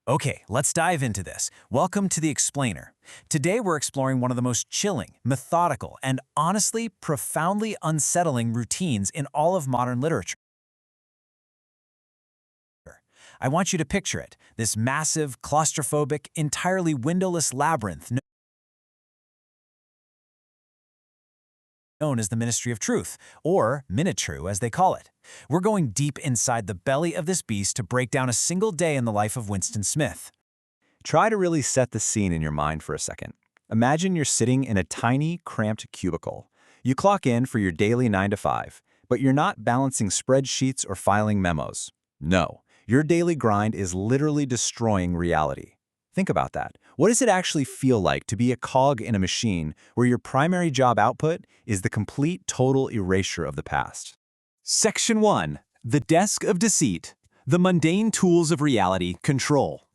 Okay, let's dive into this. Welcome to The Explainer. Today we're exploring one of the most chilling, methodical, and honestly profoundly unsettling routines in all of modern literature. I want you to picture it, this massive, claustrophobic, entirely windowless labyrinth known as the Ministry of Truth, or Minutru as they call it. We're going deep inside the belly of this beast to break down a single day in the life of Winston Smith. Try to really set the scene in your mind for a second. Imagine you're sitting in a tiny, cramped cubicle. You clock in for your daily 9 to 5, but you're not balancing spreadsheets or filing memos. No, your daily grind is literally destroying reality. Think about that. What does it actually feel like to be a cog in a machine where your primary job output is the complete total erasure of the past? Section 1. The Desk of Deceit. The Mundane Tools of Reality Control.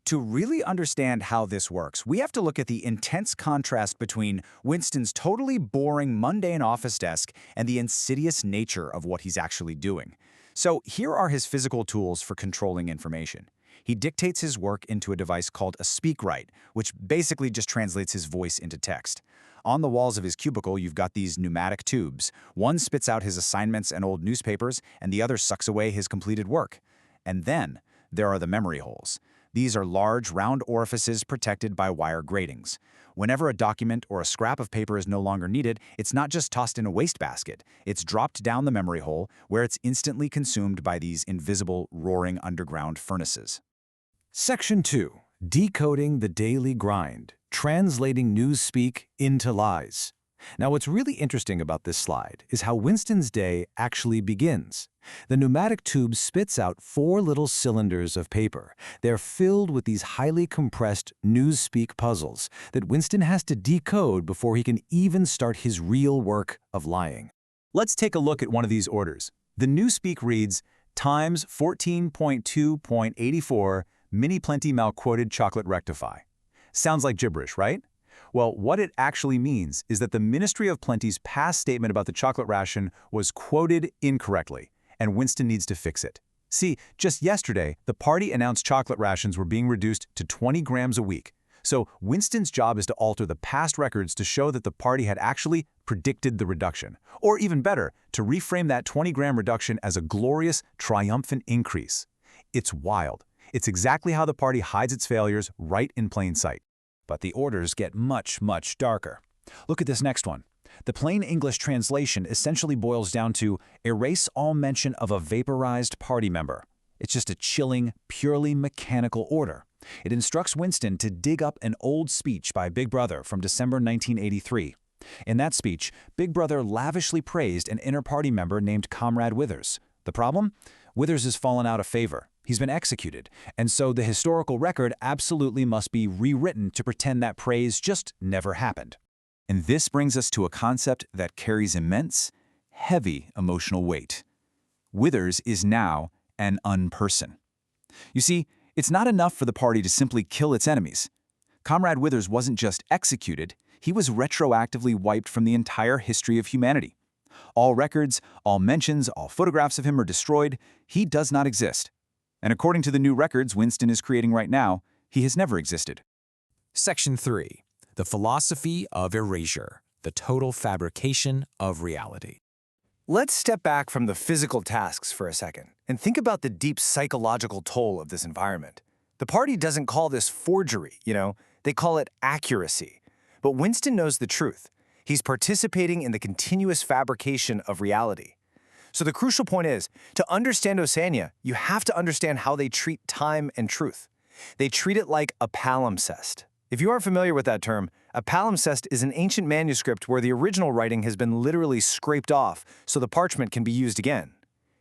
To really understand how this works, we have to look at the intense contrast between Winston's totally boring, mundane office desk and the insidious nature of what he's actually doing. So here are his physical tools for controlling information. He dictates his work into a device called a SpeakWrite, which basically just translates his voice into text. On the walls of his cubicle, you've got these pneumatic tubes. One spits out his assignments and old newspapers, and the other sucks away his completed work. And then there are the memory holes. These are large, round orifices protected by wire gratings. Whenever a document or a scrap of paper is no longer needed, it's not just tossed in a wastebasket. It's dropped down the memory hole, where it's instantly consumed by these invisible, roaring underground furnaces. Section 2. Decoding the Daily Grind. Translating newspeak into lies. Now, what's really interesting about this slide is how Winston's day actually begins. The pneumatic tube spits out 4 little cylinders of paper. They're filled with these highly compressed newspeak puzzles that Winston has to decode before he can even start his real work of lying. Let's take a look at one of these orders. The newspeak reads, Times 14.2.84, Mini Plenty Malquoted Chocolate Rectify. Sounds like gibberish, right? Well, what it actually means is that the Ministry of Plenty's past statement about the chocolate ration was quoted incorrectly, and Winston needs to fix it. See, just yesterday, the party announced chocolate rations were being reduced to 20 grams a week. So Winston's job is to alter the past records to show that the party had actually predicted the reduction. Or even better, to reframe that 20-gram reduction as a glorious, triumphant increase. It's wild. It's exactly how the party hides its failures right in plain sight. But the orders get much, much darker. Look at this next one. The plain English translation essentially boils down to erase all mention of a vaporized party member. It's just a chilling, purely mechanical order. It instructs Winston to dig up an old speech by Big Brother from December 1983. In that speech, Big Brother lavishly praised an inner party member named Comrade Withers. The problem? Withers has fallen out of favor. He's been executed, and so the historical record absolutely must be rewritten to pretend that praise just never happened. And this brings us to a concept that carries immense, heavy emotional weight. Withers is now an unperson. You see, it's not enough for the party to simply kill its enemies. Comrade Withers wasn't just executed, he was retroactively wiped from the entire history of humanity. All records, all mentions, all photographs of him are destroyed. He does not exist. And according to the new records Winston is creating right now, he has never existed. Section 3. The Philosophy of Erasure. The Total Fabrication of Reality. Let's step back from the physical tasks for a second and think about the deep psychological toll of this environment. The party doesn't call this forgery, they call it accuracy. But Winston knows the truth. He's participating in the continuous fabrication of reality. So the crucial point is, to understand Oceania, you have to understand how they treat time and truth. They treat it like a palimpsest. If you aren't familiar with that term, a palimpsest is an ancient manuscript where the original writing has been literally scraped off so the parchment can be used again.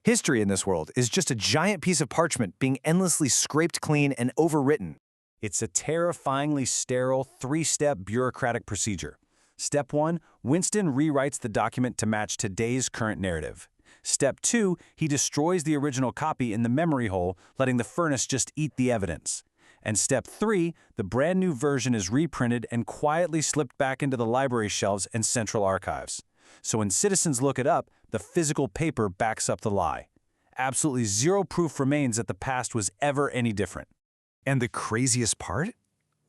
History in this world is just a giant piece of parchment being endlessly scraped clean and overwritten. It's a terrifyingly sterile, 3-step bureaucratic procedure. Step 1, Winston rewrites the document to match today's current narrative. Step 2, he destroys the original copy in the memory hole, letting the furnace just eat the evidence. And Step 3, the brand new version is reprinted and quietly slipped back into the library shelves and central archives. So when citizens look it up, the physical paper backs up the lie. Absolutely zero proof remains that the past was ever any different. And the craziest part?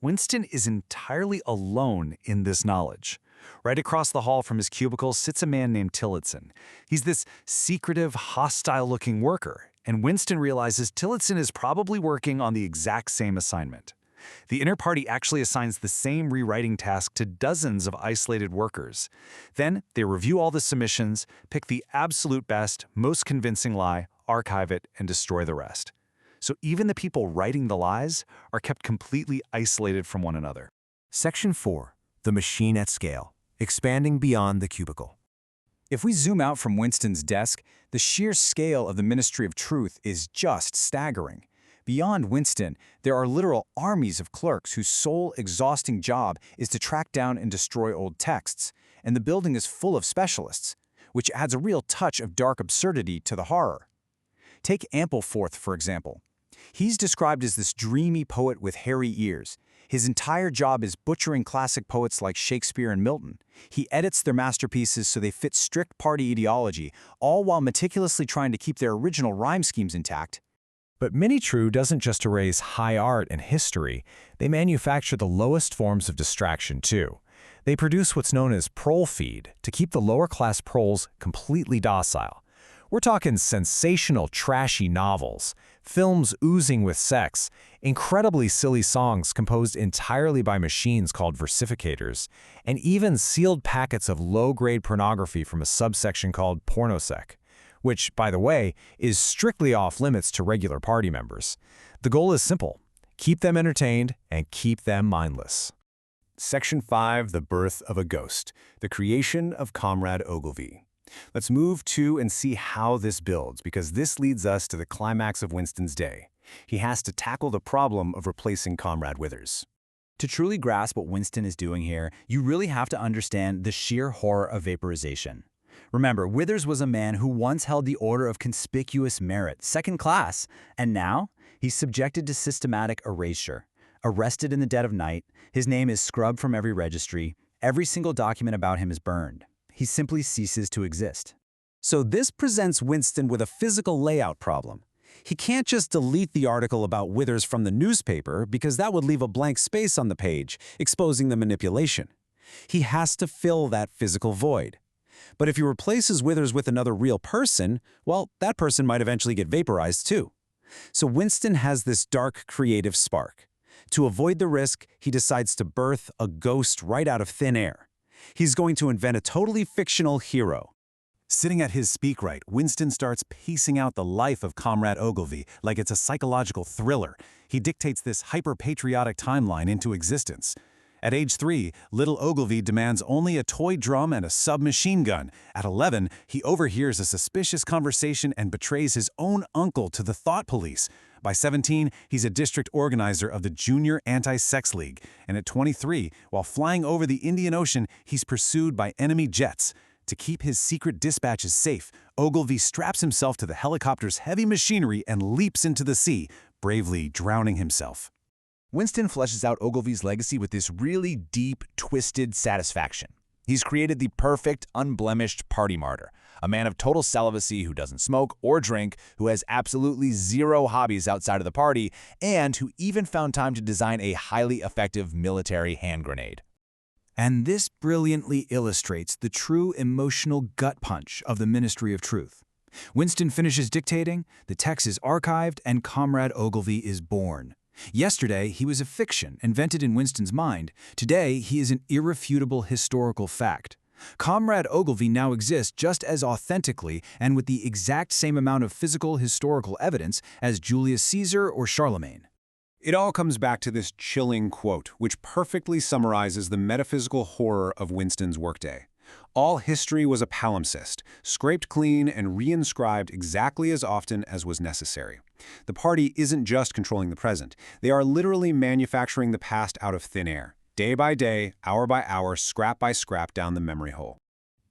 Winston is entirely alone in this knowledge. Right across the hall from his cubicle sits a man named Tillotson. He's this secretive, hostile-looking worker, and Winston realizes Tillotson is probably working on the exact same assignment. The inner party actually assigns the same rewriting task to dozens of isolated workers. Then they review all the submissions, pick the absolute best, most convincing lie, archive it, and destroy the rest. So even the people writing the lies are kept completely isolated from one another. Section 4. The machine at scale. Expanding beyond the cubicle. If we zoom out from Winston's desk, the sheer scale of the Ministry of Truth is just staggering. Beyond Winston, there are literal armies of clerks whose sole exhausting job is to track down and destroy old texts, and the building is full of specialists, which adds a real touch of dark absurdity to the horror. Take Ampleforth, for example. He's described as this dreamy poet with hairy ears. His entire job is butchering classic poets like Shakespeare and Milton. He edits their masterpieces so they fit strict party ideology, all while meticulously trying to keep their original rhyme schemes intact. But Minitrue doesn't just erase high art and history, they manufacture the lowest forms of distraction too. They produce what's known as prole feed to keep the lower-class proles completely docile. We're talking sensational, trashy novels, films oozing with sex, incredibly silly songs composed entirely by machines called versificators, and even sealed packets of low-grade pornography from a subsection called pornosec, which, by the way, is strictly off-limits to regular party members. The goal is simple: keep them entertained and keep them mindless. Section 5, The Birth of a Ghost, the creation of Comrade Ogilvy. Let's move to and see how this builds, because this leads us to the climax of Winston's day. He has to tackle the problem of replacing Comrade Withers. To truly grasp what Winston is doing here, you really have to understand the sheer horror of vaporization. Remember, Withers was a man who once held the Order of Conspicuous Merit, second class, and now he's subjected to systematic erasure. Arrested in the dead of night, his name is scrubbed from every registry, every single document about him is burned. He simply ceases to exist. So this presents Winston with a physical layout problem. He can't just delete the article about Withers from the newspaper because that would leave a blank space on the page, exposing the manipulation. He has to fill that physical void. But if he replaces Withers with another real person, well, that person might eventually get vaporized too. So Winston has this dark creative spark. To avoid the risk, he decides to birth a ghost right out of thin air. He's going to invent a totally fictional hero. Sitting at his speakwrite, Winston starts pacing out the life of Comrade Ogilvy like it's a psychological thriller. He dictates this hyper-patriotic timeline into existence. At age 3, little Ogilvy demands only a toy drum and a submachine gun. At 11, he overhears a suspicious conversation and betrays his own uncle to the thought police. By 17, he's a district organizer of the Junior Anti-Sex League. And at 23, while flying over the Indian Ocean, he's pursued by enemy jets. To keep his secret dispatches safe, Ogilvy straps himself to the helicopter's heavy machinery and leaps into the sea, bravely drowning himself. Winston fleshes out Ogilvy's legacy with this really deep, twisted satisfaction. He's created the perfect, unblemished party martyr, a man of total celibacy who doesn't smoke or drink, who has absolutely zero hobbies outside of the party, and who even found time to design a highly effective military hand grenade. And this brilliantly illustrates the true emotional gut punch of the Ministry of Truth. Winston finishes dictating, the text is archived, and Comrade Ogilvy is born. Yesterday, he was a fiction invented in Winston's mind. Today, he is an irrefutable historical fact. Comrade Ogilvy now exists just as authentically and with the exact same amount of physical historical evidence as Julius Caesar or Charlemagne. It all comes back to this chilling quote, which perfectly summarizes the metaphysical horror of Winston's workday. All history was a palimpsest, scraped clean and reinscribed exactly as often as was necessary. The party isn't just controlling the present. They are literally manufacturing the past out of thin air, day by day, hour by hour, scrap by scrap down the memory hole.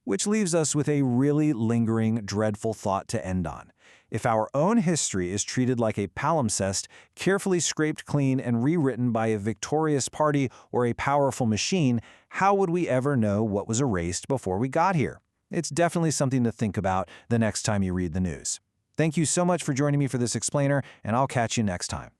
Which leaves us with a really lingering, dreadful thought to end on. If our own history is treated like a palimpsest, carefully scraped clean and rewritten by a victorious party or a powerful machine, how would we ever know what was erased before we got here? It's definitely something to think about the next time you read the news. Thank you so much for joining me for this explainer, and I'll catch you next time.